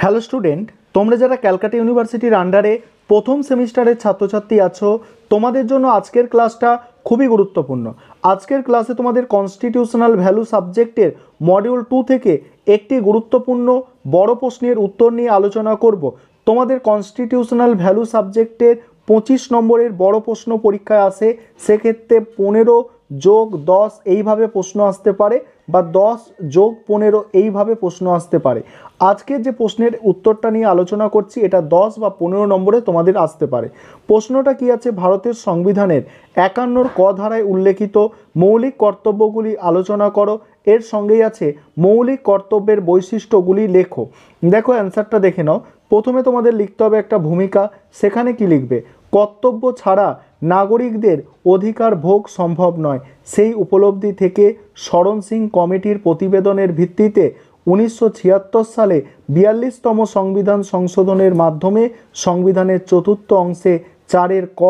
Hello student, তোমরা যারা ক্যালকাটা ইউনিভার্সিটির আন্ডারে প্রথম সেমিস্টারের ছাত্রছাত্রী আছো, তোমাদের জন্য আজকের ক্লাসটা খুবই গুরুত্বপূর্ণ। আজকের ক্লাসে তোমাদের কনস্টিটিউশনাল ভ্যালু সাবজেক্টের মডিউল 2 থেকে একটি গুরুত্বপূর্ণ বড় প্রশ্নের উত্তর নিয়ে আলোচনা করব। তোমাদের কনস্টিটিউশনাল ভ্যালু সাবজেক্টের 25 নম্বরের বড় প্রশ্ন পরীক্ষায় আসে, সেক্ষেত্রে 15 যোগ 10 এইভাবে প্রশ্ন আসতে পারে, বা 10 যোগ 15 এইভাবে প্রশ্ন আসতে পারে। আজকে যে প্রশ্নের উত্তরটা নিয়ে আলোচনা করছি, এটা 10 বা 15 নম্বরে তোমাদের আসতে পারে। প্রশ্নটা কি আছে, ভারতের সংবিধানের 51 ক ধারায় উল্লেখিত মৌলিক কর্তব্যগুলি আলোচনা করো। এর সঙ্গেই আছে মৌলিক কর্তব্যের বৈশিষ্ট্যগুলি লেখো। দেখো অ্যান্সারটা দেখে নাও। প্রথমে তোমাদের লিখতে হবে একটা ভূমিকা। সেখানে কি লিখবে? কর্তব্য ছাড়া নাগরিকদের অধিকার ভোগ সম্ভব নয়। সেই উপলব্ধি থেকে শরণ সিং কমিটির প্রতিবেদনের ভিত্তিতে 1976 সালে 42তম সংবিধান সংশোধনের মাধ্যমে সংবিধানের চতুর্থ অংশে 4 ক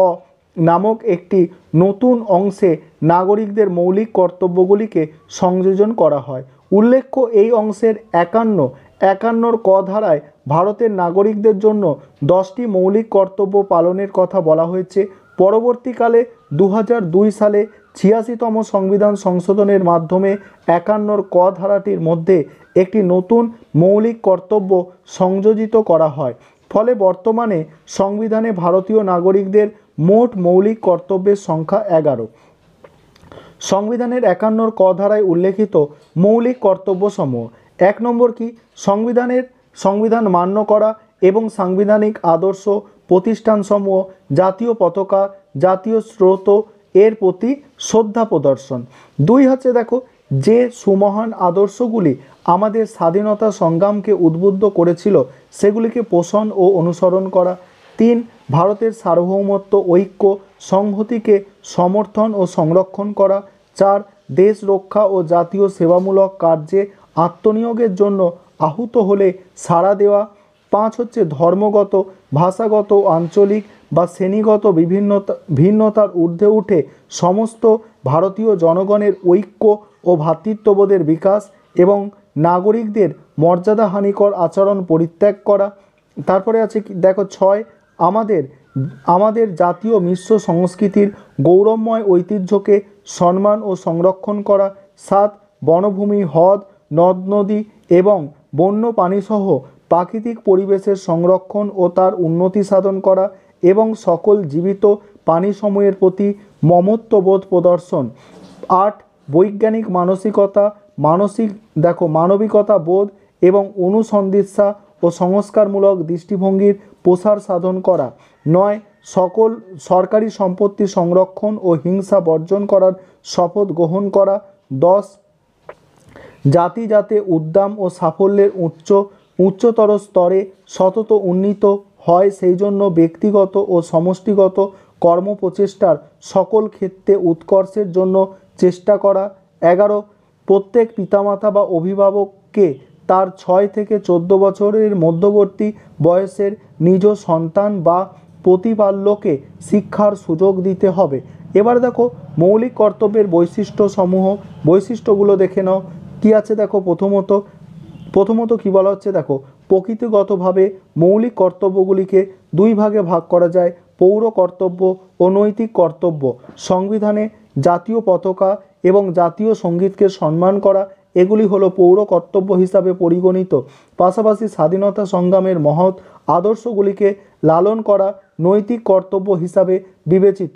নামক একটি নতুন অংশে নাগরিকদের মৌলিক কর্তব্যগুলিকে সংযোজন করা হয়। উল্লেখ্য, এই অংশের 51 ক ধারায় ভারতের নাগরিকদের জন্য 10টি মৌলিক কর্তব্য পালনের কথা বলা হয়েছে। পরবর্তীকালে 2002 সালে 86তম সংবিধান সংশোধনের মাধ্যমে 51 ক ধারাটির মধ্যে একটি নতুন মৌলিক কর্তব্য সংযোজিত করা হয়। ফলে বর্তমানে সংবিধানে ভারতীয় নাগরিকদের মোট মৌলিক কর্তব্যের সংখ্যা 11। সংবিধানের 51 ক ধারায় উল্লেখিত মৌলিক কর্তব্যসমূহ। 1 নম্বর কি? সংবিধান মান্য করা এবং সাংবিধানিক আদর্শ প্রতিষ্ঠানসমূহ, জাতীয় পতাকা, জাতীয় স্রোত এর প্রতি শ্রদ্ধা প্রদর্শন। 2 হচ্ছে দেখো, যে সুমহান আদর্শগুলি আমাদের স্বাধীনতা সংগ্রামকে উদ্বুদ্ধ করেছিল সেগুলিকে পোষণ ও অনুসরণ করা। 3 ভারতের সার্বভৌমত্ব, ঐক্য, সংহতিকে সমর্থন ও সংরক্ষণ করা। 4 দেশ রক্ষা ও জাতীয় সেবামূলক কার্যে আত্মনিয়োগের জন্য আহুত হলে সাড়া দেওয়া। 5 হচ্ছে ধর্মগত, ভাষাগত, আঞ্চলিক বা শ্রেণীগত ভিন্নতার ঊর্ধ্বে উঠে সমস্ত ভারতীয় জনগণের ঐক্য ও ভ্রাতৃত্ববোধের বিকাশ এবং নাগরিকদের মর্যাদাহানিকর আচরণ পরিত্যাগ করা। তারপরে আছে দেখো 6 আমাদের জাতীয় মিশ্র সংস্কৃতির গৌরবময় ঐতিহ্যকে সম্মান ও সংরক্ষণ করা। 7 বনভূমি, হ্রদ, নদ নদী এবং বন্য প্রাণীসহ প্রাকৃতিক পরিবেশের সংরক্ষণ ও তার উন্নতি সাধন করা এবং সকল জীবিত প্রাণীসমূহের প্রতি মমত্ববোধ প্রদর্শন। 8 বৈজ্ঞানিক মানবিকতা বোধ এবং অনুসন্ধিৎসা ও সংস্কারমূলক দৃষ্টিভঙ্গির প্রসার সাধন করা। 9 সকল সরকারি সম্পত্তি সংরক্ষণ ও হিংসা বর্জন করার শপথ গ্রহণ করা। 10 জাতি যাতে উদ্যম ও সাফল্যের উচ্চতর স্তরে সতত উন্নীত হয় সেই জন্য ব্যক্তিগত ও সমষ্টিগত কর্মপ্রচেষ্টার সকল ক্ষেত্রে উৎকর্ষের জন্য চেষ্টা করা। 11 প্রত্যেক পিতামাতা বা অভিভাবককে তার 6 থেকে 14 বছরের মধ্যবর্তী বয়সের নিজ সন্তান বা প্রতিপাল্যকে শিক্ষার সুযোগ দিতে হবে। এবার দেখো মৌলিক কর্তব্যের বৈশিষ্ট্যগুলো দেখে নাও। কি আছে দেখো, প্রথমত কি বলা হচ্ছে দেখো, প্রকৃতিগতভাবে মৌলিক কর্তব্যগুলিকে 2 ভাগে ভাগ করা যায়, পৌর কর্তব্য ও নৈতিক কর্তব্য। সংবিধানে জাতীয় পতাকা এবং জাতীয় সঙ্গীতকে সম্মান করা, এগুলি হলো পৌর কর্তব্য হিসাবে পরিগণিত। পাশাপাশি স্বাধীনতা সংগ্রামের মহৎ আদর্শগুলিকে লালন করা নৈতিক কর্তব্য হিসাবে বিবেচিত।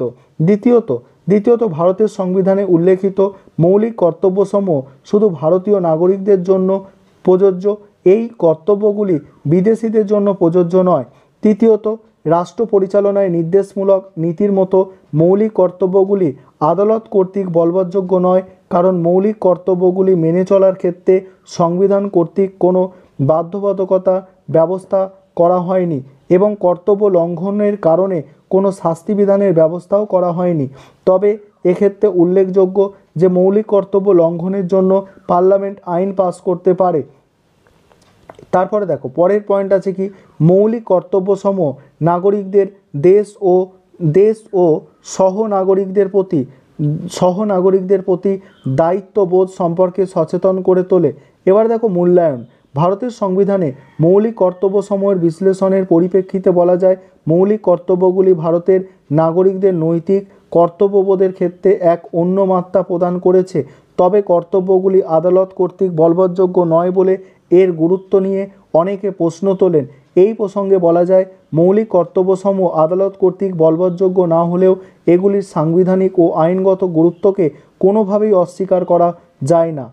দ্বিতীয়ত ভারতের সংবিধানে উল্লেখিত মৌলিক কর্তব্যসমূহ শুধু ভারতীয় নাগরিকদের জন্য প্রযোজ্য, এই কর্তব্যগুলি বিদেশিদের জন্য প্রযোজ্য নয়। তৃতীয়ত রাষ্ট্র পরিচালনায় নির্দেশমূলক নীতির মতো মৌলিক কর্তব্যগুলি আদালত কর্তৃক বলবৎযোগ্য নয়, কারণ মৌলিক কর্তব্যগুলি মেনে চলার ক্ষেত্রে সংবিধান কর্তৃক কোনো বাধ্যবাধকতা ব্যবস্থা করা হয়নি এবং কর্তব্য লঙ্ঘনের কারণে কোনো শাস্তিবিধানের ব্যবস্থাও করা হয়নি। তবে এক্ষেত্রে উল্লেখযোগ্য যে মৌলিক কর্তব্য লঙ্ঘনের জন্য পার্লামেন্ট আইন পাস করতে পারে। তারপরে দেখো পরের পয়েন্ট আছে কি, মৌলিক কর্তব্যসমূহ নাগরিকদের দেশ ও সহনাগরিকদের প্রতি দায়িত্ববোধ সম্পর্কে সচেতন করে তোলে। এবার দেখো মূল্যায়ন। ভারতের সংবিধানে মৌলিক কর্তব্যসমূহের বিশ্লেষণের পরিপ্রেক্ষিতে বলা যায়, মৌলিক কর্তব্যগুলি ভারতের নাগরিকদের নৈতিক কর্তব্যবোধের ক্ষেত্রে এক অন্য মাত্রা প্রদান করেছে। তবে কর্তব্যগুলি আদালত কর্তৃক বলবৎযোগ্য নয় বলে এর গুরুত্ব নিয়ে অনেকে প্রশ্ন তোলেন। এই প্রসঙ্গে বলা যায়, মৌলিক কর্তব্যসমূহ আদালত কর্তৃক বলবৎযোগ্য না হলেও এগুলির সাংবিধানিক ও আইনগত গুরুত্বকে কোনোভাবেই অস্বীকার করা যায় না।